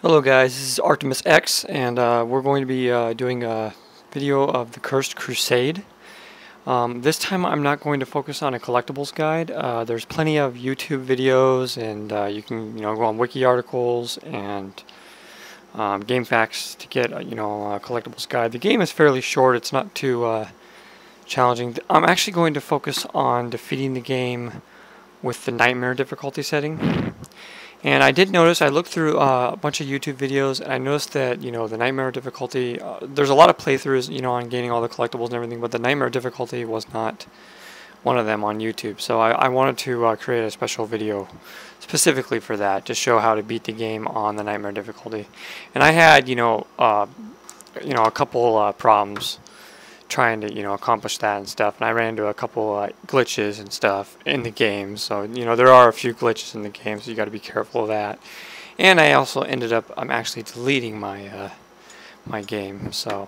Hello guys, this is Artemis X, and we're going to be doing a video of the Cursed Crusade. This time I'm not going to focus on a collectibles guide. There's plenty of YouTube videos, and you can go on wiki articles and game facts to get a collectibles guide. The game is fairly short; it's not too challenging. I'm actually going to focus on defeating the game with the Nightmare difficulty setting. And I did notice, I looked through a bunch of YouTube videos, and I noticed that, the Nightmare difficulty, there's a lot of playthroughs, on gaining all the collectibles and everything, but the Nightmare difficulty was not one of them on YouTube. So I wanted to create a special video specifically for that, to show how to beat the game on the Nightmare difficulty. And I had, a couple problems trying to accomplish that and stuff, and I ran into a couple glitches and stuff in the game. So there are a few glitches in the game, so you got to be careful of that. And I also ended up actually deleting my my game, so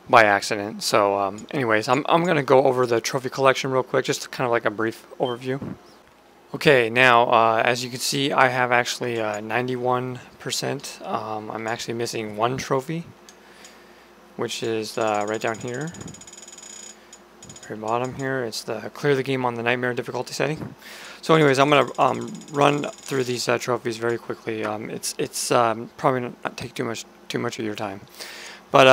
by accident. So anyways, I'm gonna go over the trophy collection real quick, just kind of like a brief overview. Okay, now as you can see, I have actually 91%. I'm actually missing one trophy, which is right down here, very bottom here. It's the clear the game on the Nightmare difficulty setting. So anyways, I'm going to run through these trophies very quickly. It's probably not take too much of your time. But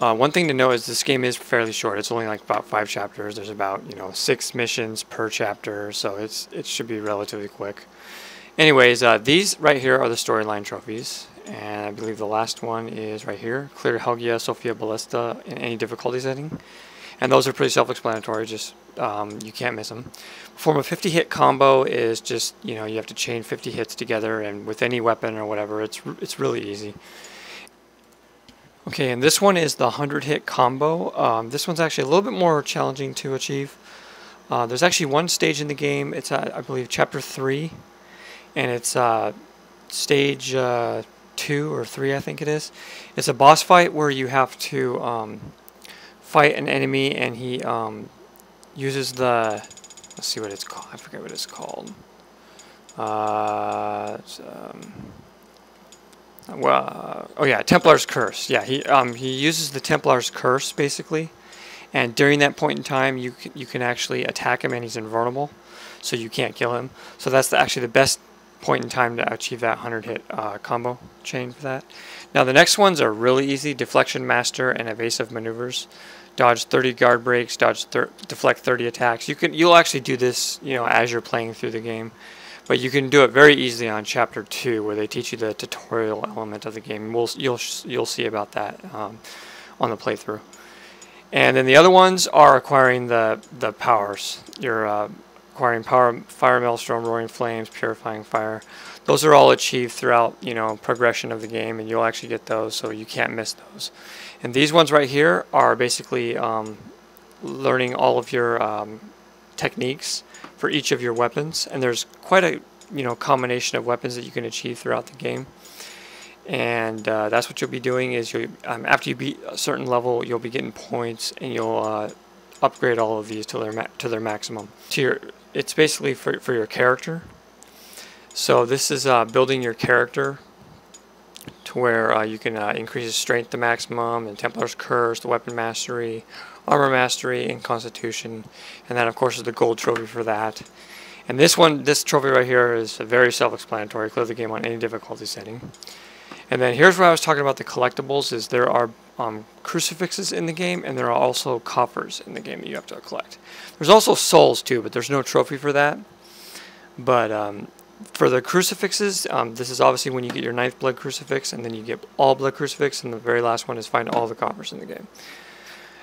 one thing to know is this game is fairly short. It's only like about 5 chapters. There's about 6 missions per chapter, so it should be relatively quick. Anyways, these right here are the storyline trophies. And I believe the last one is right here. Clear Helgia, Sophia Ballista in any difficulty setting. And those are pretty self-explanatory, just you can't miss them. Perform a 50-hit combo is just, you have to chain 50 hits together, and with any weapon or whatever, it's really easy. Okay, and this one is the 100-hit combo. This one's actually a little bit more challenging to achieve. There's actually one stage in the game. It's, I believe, Chapter 3. And it's stage 2 or 3, I think it is. It's a boss fight where you have to fight an enemy, and he uses the, let's see what it's called, I forget what it's called. Oh yeah, Templar's Curse. Yeah, he uses the Templar's Curse basically, and during that point in time you can actually attack him, and he's invulnerable, so you can't kill him. So that's actually the best point in time to achieve that 100-hit combo chain for that. Now the next ones are really easy: Deflection Master and Evasive Maneuvers. Dodge 30 guard breaks, deflect 30 attacks. You'll actually do this as you're playing through the game, but you can do it very easily on Chapter 2, where they teach you the tutorial element of the game. You'll see about that on the playthrough. And then the other ones are acquiring the powers. You're acquiring power, fire, maelstrom, roaring flames, purifying fire. Those are all achieved throughout progression of the game, and you'll actually get those, so you can't miss those. And these ones right here are basically learning all of your techniques for each of your weapons, and there's quite a combination of weapons that you can achieve throughout the game. And that's what you'll be doing is after you beat a certain level, you'll be getting points, and you'll upgrade all of these to their maximum. It's basically for your character. So this is building your character to where you can increase his strength to maximum, and Templar's Curse, the weapon mastery, armor mastery, and constitution. And that of course is the gold trophy for that. And this trophy right here is very self-explanatory. Clear the game on any difficulty setting. And then here's where I was talking about the collectibles, is there are crucifixes in the game, and there are also coffers in the game that you have to collect. There's also souls too, but there's no trophy for that. But for the crucifixes, this is obviously when you get your 9th blood crucifix, and then you get all blood crucifix, and the very last one is find all the coffers in the game.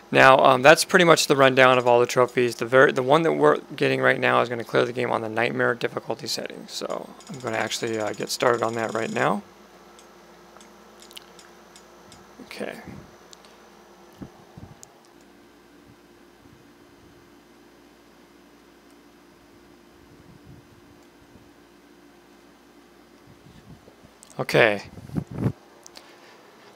Now that's pretty much the rundown of all the trophies. The one that we're getting right now is going to clear the game on the Nightmare difficulty setting. So I'm going to actually get started on that right now. Okay. Okay.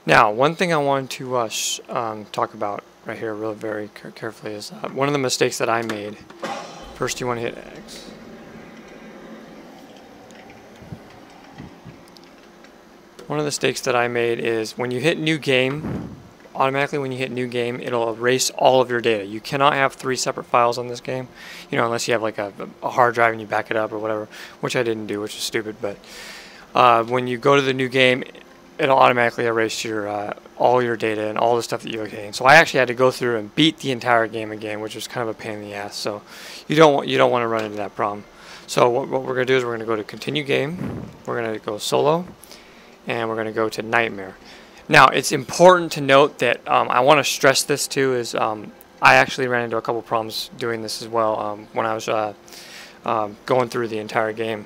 Now, one thing I wanted to talk about right here really very carefully is one of the mistakes that I made. First you want to hit X. One of the mistakes that I made is when you hit new game, automatically when you hit new game, it'll erase all of your data. You cannot have 3 separate files on this game, you know, unless you have like a hard drive and you back it up or whatever, which I didn't do, which is stupid. But when you go to the new game, it'll automatically erase your all your data and all the stuff that you obtained. So I actually had to go through and beat the entire game again, which was kind of a pain in the ass. So you don't want to run into that problem. So what we're going to do is we're going to go to continue game. We're going to go solo, and we're going to go to nightmare. Now it's important to note that I want to stress this too is I actually ran into a couple problems doing this as well when I was going through the entire game.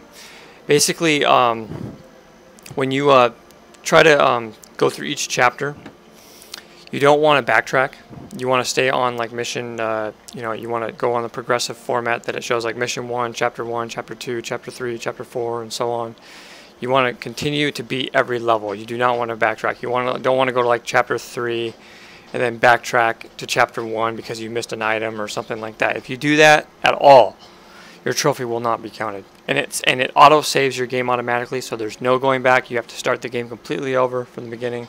Basically, when you try to go through each chapter, you don't want to backtrack. You want to stay on like mission, you know, you want to go on the progressive format that it shows, like mission 1, chapter 2, chapter 3, chapter 4, and so on. You want to continue to beat every level. You do not want to backtrack. You don't want to go to like chapter 3 and then backtrack to chapter 1 because you missed an item or something like that. If you do that at all, your trophy will not be counted. And it auto saves your game automatically, so there's no going back. You have to start the game completely over from the beginning.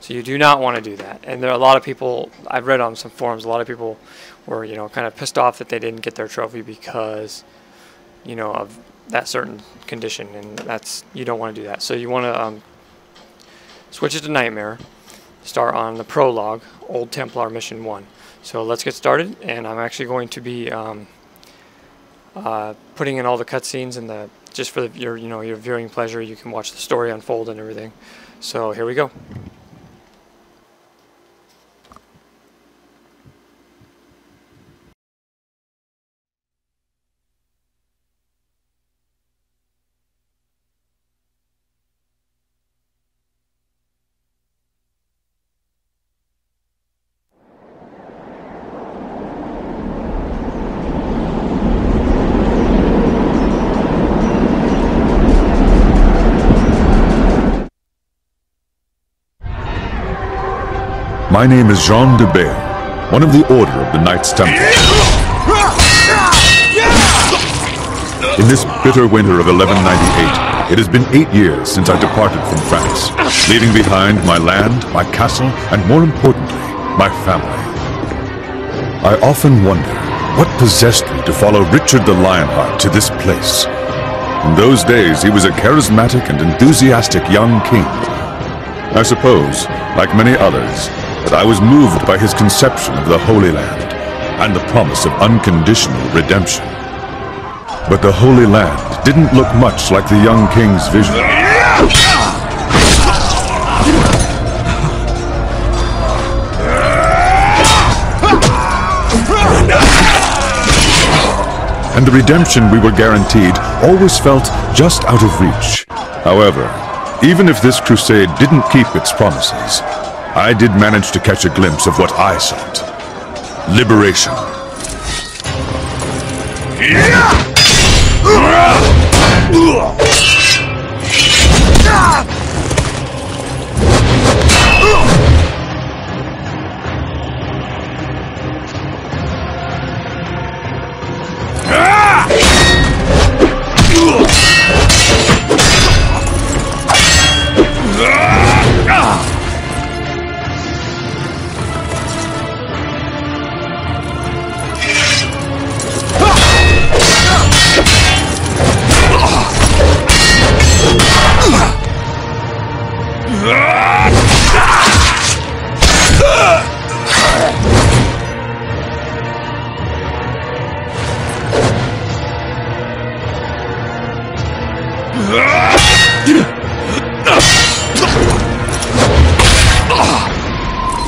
So you do not want to do that. And there are a lot of people, I've read on some forums, a lot of people were, you know, kind of pissed off that they didn't get their trophy because, you know, of that certain condition, and that's, you don't want to do that. So you want to switch it to nightmare, start on the prologue, Old Templar mission 1. So let's get started, and I'm actually going to be putting in all the cutscenes and the just for your viewing pleasure. You can watch the story unfold and everything. So here we go. My name is Jean de Bail, one of the Order of the Knights Templar. In this bitter winter of 1198, it has been 8 years since I departed from France, leaving behind my land, my castle, and more importantly, my family. I often wonder what possessed me to follow Richard the Lionheart to this place. In those days, he was a charismatic and enthusiastic young king. I suppose, like many others, that I was moved by his conception of the Holy Land and the promise of unconditional redemption. But the Holy Land didn't look much like the young king's vision. And the redemption we were guaranteed always felt just out of reach. However, even if this crusade didn't keep its promises, I did manage to catch a glimpse of what I sought. Liberation.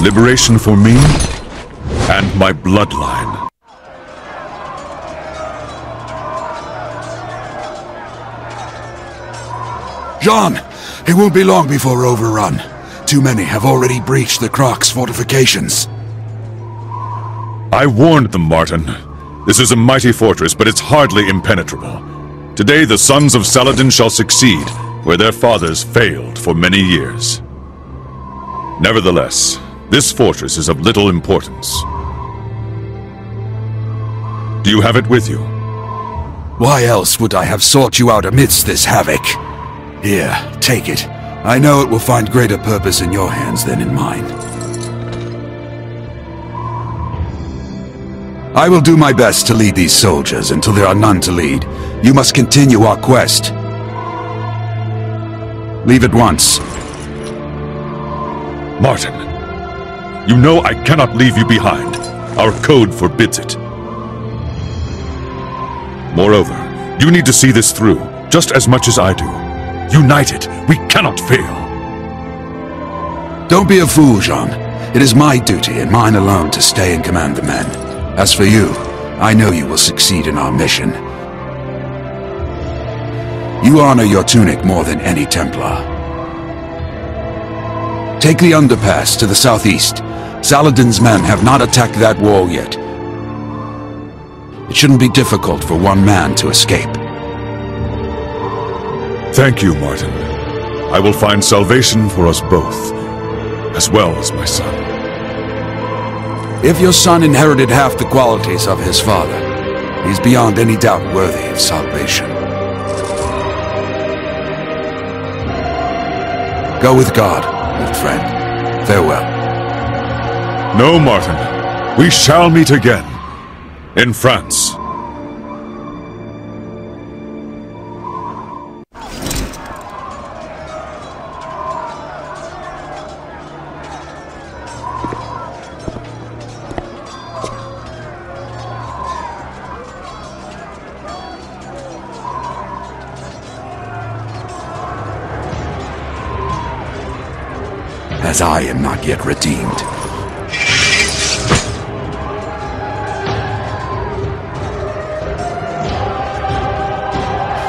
Liberation for me and my bloodline. Jean, it won't be long before we're overrun. Too many have already breached the Croc's fortifications. I warned them, Martin. This is a mighty fortress, but it's hardly impenetrable. Today the sons of Saladin shall succeed, where their fathers failed for many years. Nevertheless, this fortress is of little importance. Do you have it with you? Why else would I have sought you out amidst this havoc? Here, take it. I know it will find greater purpose in your hands than in mine. I will do my best to lead these soldiers until there are none to lead. You must continue our quest. Leave at once. Martin, you know I cannot leave you behind. Our code forbids it. Moreover, you need to see this through, just as much as I do. United, we cannot fail. Don't be a fool, Jean. It is my duty and mine alone to stay and command the men. As for you, I know you will succeed in our mission. You honor your tunic more than any Templar. Take the underpass to the southeast. Saladin's men have not attacked that wall yet. It shouldn't be difficult for one man to escape. Thank you, Martin. I will find salvation for us both, as well as my son. If your son inherited half the qualities of his father, he's beyond any doubt worthy of salvation. Go with God, old friend. Farewell. No, Martin. We shall meet again. In France. As I am not yet redeemed.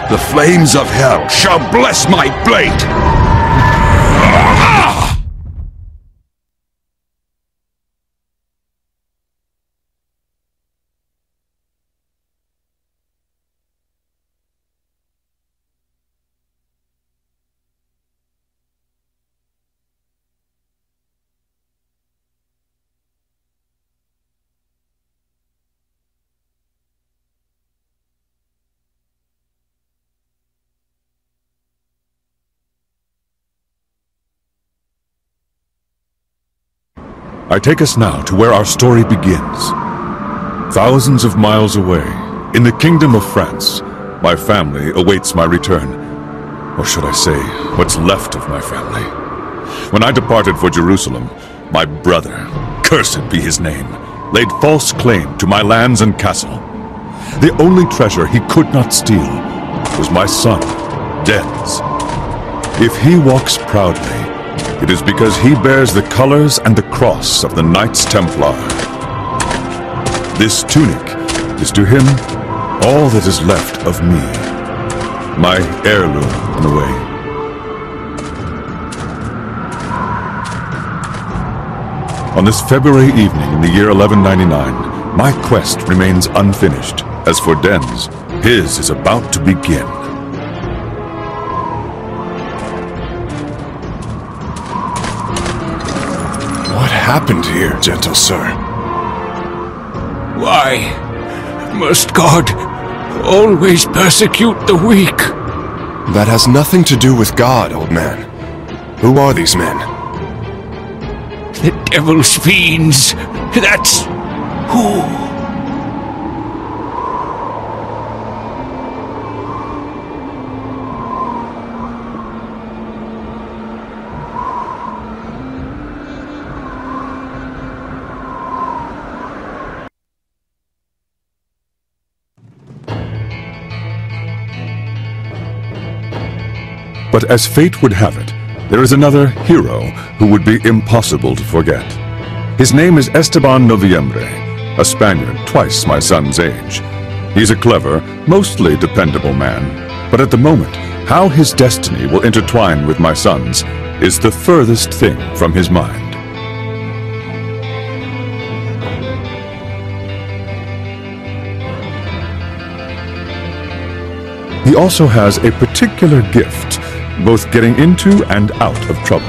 The flames of hell shall bless my blade! I take us now to where our story begins. Thousands of miles away, in the Kingdom of France, my family awaits my return. Or should I say, what's left of my family. When I departed for Jerusalem, my brother, cursed be his name, laid false claim to my lands and castle. The only treasure he could not steal was my son, Dens. If he walks proudly, it is because he bears the colors and the cross of the Knights Templar. This tunic is to him all that is left of me, my heirloom in a way. On this February evening in the year 1199, my quest remains unfinished. As for Dens, his is about to begin. What happened here, gentle sir? Why must God always persecute the weak? That has nothing to do with God, old man. Who are these men? The devil's fiends. That's who. But as fate would have it, there is another hero who would be impossible to forget. His name is Esteban Noviembre, a Spaniard twice my son's age. He's a clever, mostly dependable man, but at the moment, how his destiny will intertwine with my son's is the furthest thing from his mind. He also has a particular gift, both getting into and out of trouble.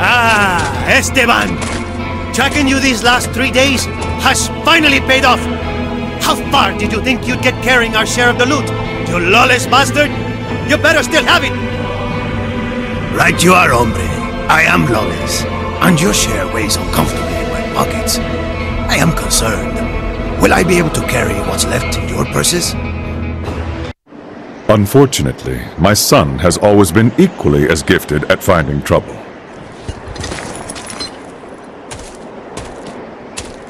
Ah, Esteban! Tracking you these last 3 days has finally paid off! How far did you think you'd get carrying our share of the loot? You lawless bastard! You better still have it! Right you are, hombre. I am lawless. And your share weighs uncomfortably in my pockets. I am concerned. Will I be able to carry what's left in your purses? Unfortunately, my son has always been equally as gifted at finding trouble.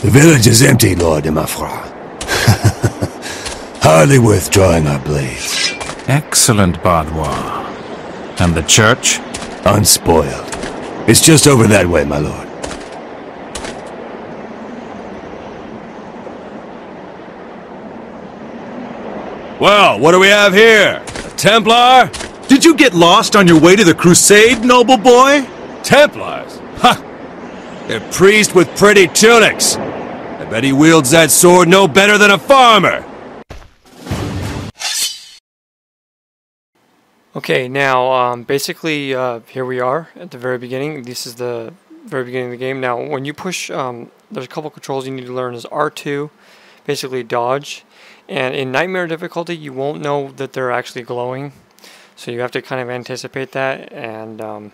The village is empty, Lord de Mafra. Hardly worth drawing our blades. Excellent, Bardois. And the church? Unspoiled. It's just over that way, my lord. Well, what do we have here? A Templar? Did you get lost on your way to the Crusade, noble boy? Templars? Ha! A priest with pretty tunics. I bet he wields that sword no better than a farmer. Okay, now basically here we are at the very beginning. This is the very beginning of the game. Now when you push, there's a couple controls you need to learn. Is R2, basically dodge. And in Nightmare difficulty, you won't know that they're actually glowing. So you have to kind of anticipate that, and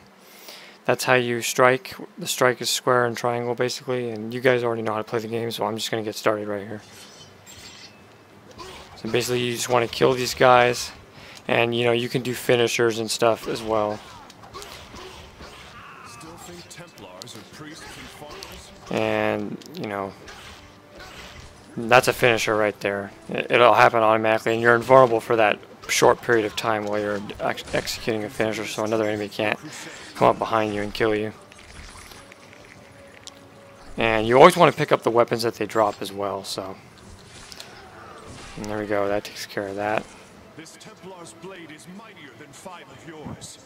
that's how you strike. The strike is square and triangle, basically, and you guys already know how to play the game, so I'm just going to get started right here. So basically, you just want to kill these guys, and you know, you can do finishers and stuff as well. And, you know, that's a finisher right there. It'll happen automatically, and you're invulnerable for that short period of time while you're executing a finisher, so another enemy can't come up behind you and kill you. And you always want to pick up the weapons that they drop as well, so. And there we go, that takes care of that. This Templar's blade is mightier than 5 of yours.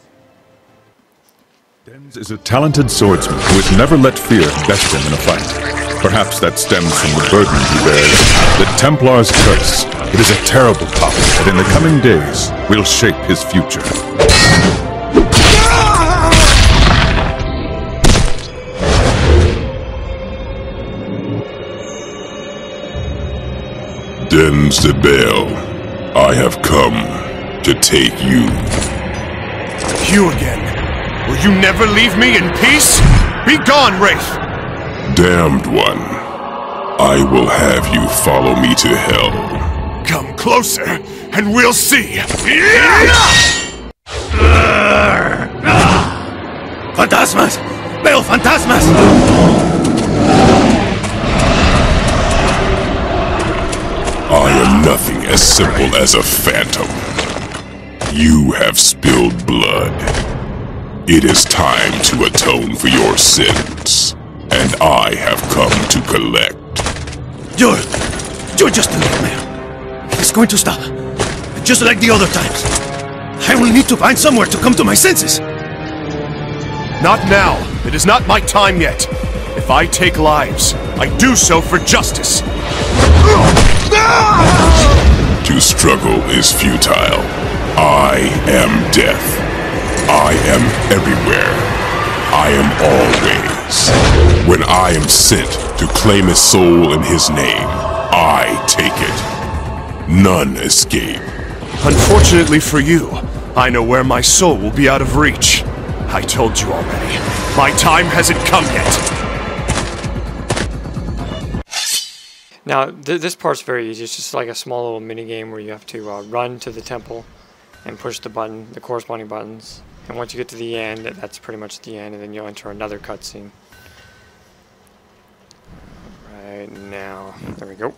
Denz is a talented swordsman who has never let fear best him in a fight. Perhaps that stems from the burden he bears. The Templar's curse. It is a terrible topic that in the coming days will shape his future. Denz de Bale, I have come to take you. You again? Will you never leave me in peace? Be gone, Wraith! Damned one, I will have you follow me to hell. Come closer, and we'll see! Fantasmas! Veo fantasmas! I am nothing as simple as a phantom. You have spilled blood. It is time to atone for your sins, and I have come to collect. You're just a nightmare. It's going to stop, just like the other times. I will need to find somewhere to come to my senses. Not now. It is not my time yet. If I take lives, I do so for justice. To struggle is futile. I am death. I am everywhere. I am always. When I am sent to claim a soul in his name, I take it. None escape. Unfortunately for you, I know where my soul will be out of reach. I told you already. My time hasn't come yet. Now, this part's very easy. It's just like a small little mini game where you have to run to the temple and push the button, the corresponding buttons. And once you get to the end, that's pretty much the end, and then you'll enter another cutscene. Right now, there we go.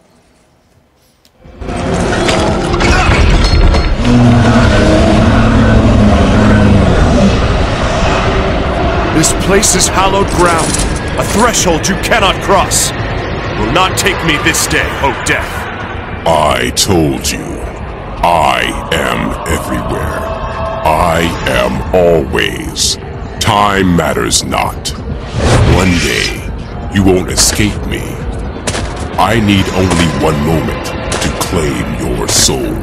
This place is hallowed ground, a threshold you cannot cross. Will not take me this day, O death. I told you, I am everywhere. I am always. Time matters not. One day, you won't escape me. I need only one moment to claim your soul.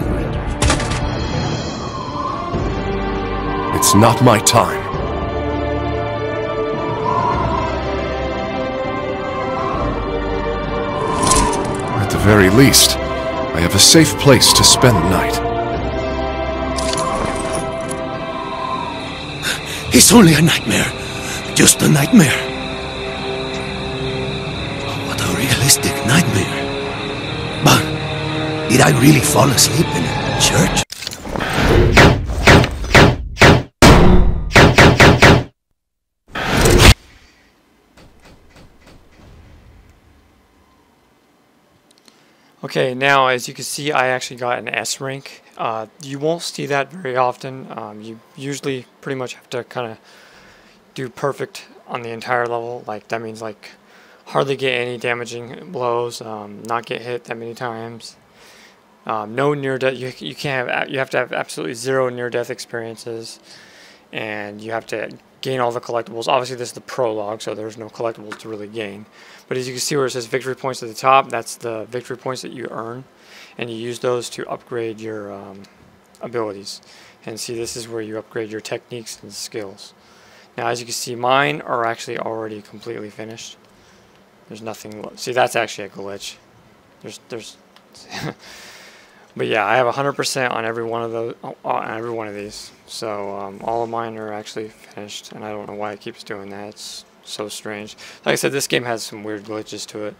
It's not my time. At the very least, I have a safe place to spend the night. It's only a nightmare. Just a nightmare. What a realistic nightmare. But did I really fall asleep in a church? Okay, now as you can see, I actually got an S rank. You won't see that very often. You usually pretty much have to kind of do perfect on the entire level. Like that means like hardly get any damaging blows, not get hit that many times. No near death. You can't have. You have to have absolutely 0 near death experiences, and you have to gain all the collectibles. Obviously, this is the prologue, so there's no collectibles to really gain. But as you can see where it says victory points at the top, that's the victory points that you earn, and you use those to upgrade your abilities. And see, this is where you upgrade your techniques and skills. Now, as you can see, mine are actually already completely finished. There's nothing. See, that's actually a glitch. There's. But yeah, I have 100% on every one of those, on every one of these. So all of mine are actually finished, and I don't know why it keeps doing that. It's so strange. Like I said, this game has some weird glitches to it.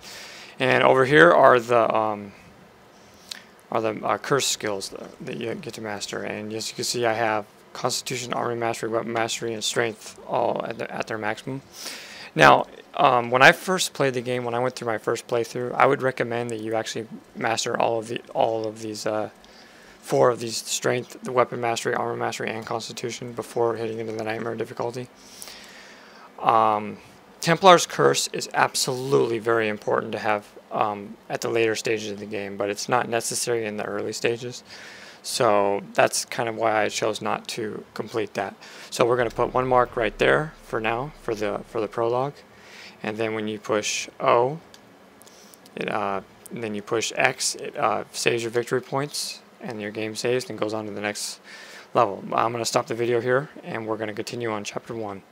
And over here are the curse skills that you get to master. And as you can see, I have Constitution, Army Mastery, Weapon Mastery, and Strength all at their maximum. Now, when I first played the game, when I went through my first playthrough, I would recommend that you actually master all of these 4 of these: Strength, the Weapon Mastery, Armor Mastery, and Constitution before hitting into the Nightmare difficulty. Templar's Curse is absolutely very important to have at the later stages of the game, but it's not necessary in the early stages. So that's kind of why I chose not to complete that. So we're going to put 1 mark right there for now for the prologue, and then when you push O, and then you push X, it saves your victory points, and your game saves and goes on to the next level. I'm going to stop the video here, and we're going to continue on chapter 1.